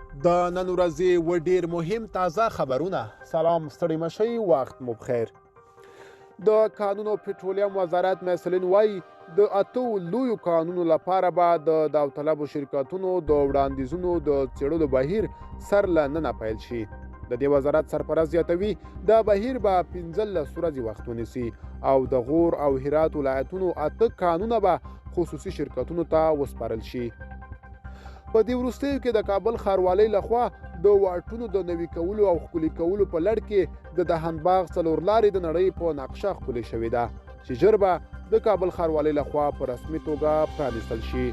د نن ورځې و ډیر مهم تازه خبرونه. سلام، ستړي مشئ، وخت مو بخیر. د کانونو پټرولیم وزارت مسؤلین وایي د 8 لویو کانونو لپاره به د داوطلبو شرکتونو د وړاندیزونو د څېړلو بهیر سر له ننه پیل شي. د دې وزارت سرپرست زیاتوي دا بهیر به 15 ورځې وخت ونیسي او د غور او هرات ولایتونو 8 کانونه به خصوصي شرکتونو ته وسپارل شي. په دې وروستیو کې د کابل ښاروالۍ لخوا د واټونو د نوي کولو او ښکلي کولو په لړ کې د دهنباغ څلور لارې د نړۍ په نقشه ښکلې شوې ده چې ژر به د کابل ښاروالۍ لخوا په رسمي توګه پرانیستل شي.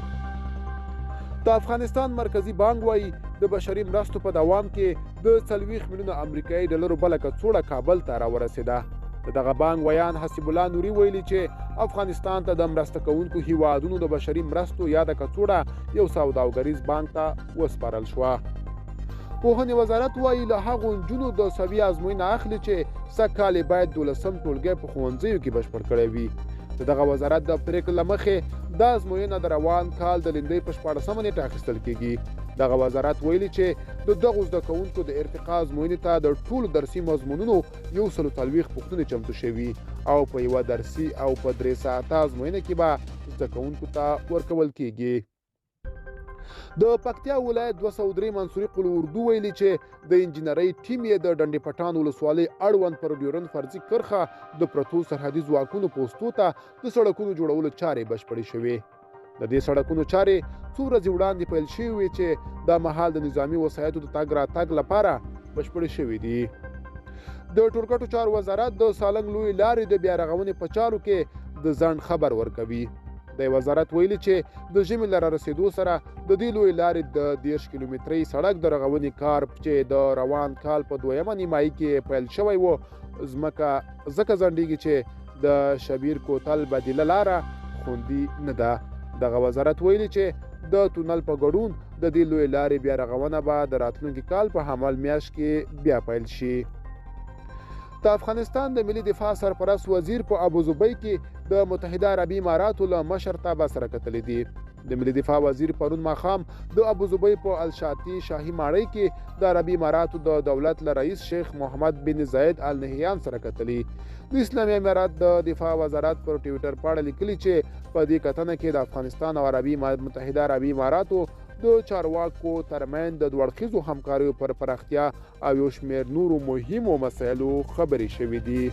د افغانستان مرکزی بانک وایي د بشري مرستو په دوام کې د 40 میلیونه امریکایي ډالرو بله کڅوړه کابل ته راورسېده. د دغه بانک ویان حسیب الله نوري ویلي چې افغانستان ته د مرسته کوونکو هیوادونو د بشري مرستو یا د کڅوړه یو سوداګریز بانک ته وسپارل شوه. پوهنې وزارت وایي له هغو نجونو د سوي ازموینه اخلي چې سږ کال یې باید 12 ټولګی په ښوونځیو کې بشپړ کړی وي. د دغه وزارت د پریکړې له مخې دا ازموینه د روان کال د لندۍ په 14 نیټه اخیستل کیږي. دغه وزارت ویلي چې د دغو زده کوونکو د ارتقا ازموینې ته د ټولو درسي مضمونونو 140 پوښتنې چمتو شوي او په یوه درسي او په 3 ساعته ازموینه کې به زده کوونکو ته ورکول کیږي. د پکتیا ولایت 203 منصوري قل اردو ویلي چې د انجینرۍ ټیم یې د ډنډې پټان ولسوالۍ اړوند پر ډیورن فرضي کرښه د پرتو سرحدي ځواکونو پوستو ته د سړکونو جوړولو چارې بشپړې شوې. د دې سړکونو چارې څو ورځې وړاندې پیل شوې وې چې دا مهال د نظامي وسایطو د تګ راتګ لپاره بشپړې شوې دي. د ټولګټو چارو وزارت د سالنګ لوی لارې د بیا رغونې په چارو کې د ځنډ خبر ورکوي. د وزارت ویلي چې د ژمي له رارسېدو سره د دې لوی لارې د 10 کیلومترۍ سړک د رغونې کار چې د روان کال په 2مه نیمایي کې پیل شوی و ځکه ځنډیږي چې د شبیر کوتل بدیله لاره خوندي نه ده. دغه وزارت ویلي چې د تونل په ګډون د دې لوی لارې بیا رغونه به د راتلونکي کال په حمل میاشت کې بیا پیل شي. د افغانستان د ملي دفاع سرپرست وزیر په ابوظبي کې د متحده عربي اماراتو له مشر ته سره کتلي دي. د ملي دفاع وزیر پرون ماښام د ابوظبي په الشاطي شاهي ماڼۍ کې د عربي اماراتو د دولت له رئیس شیخ محمد بن زاید ال نهیان سره کتلي. د اسلامي امارات د دفاع وزارت پر ټویټر پاڼه لیکلي چې په دې کتنه کې د افغانستان او متحده عربي اماراتو د چارواکو ترمنځ د دوه اړخیزو همکاریو پر پراختیا او یو شمېر نورو مهمو مسایلو خبرې شوې دي.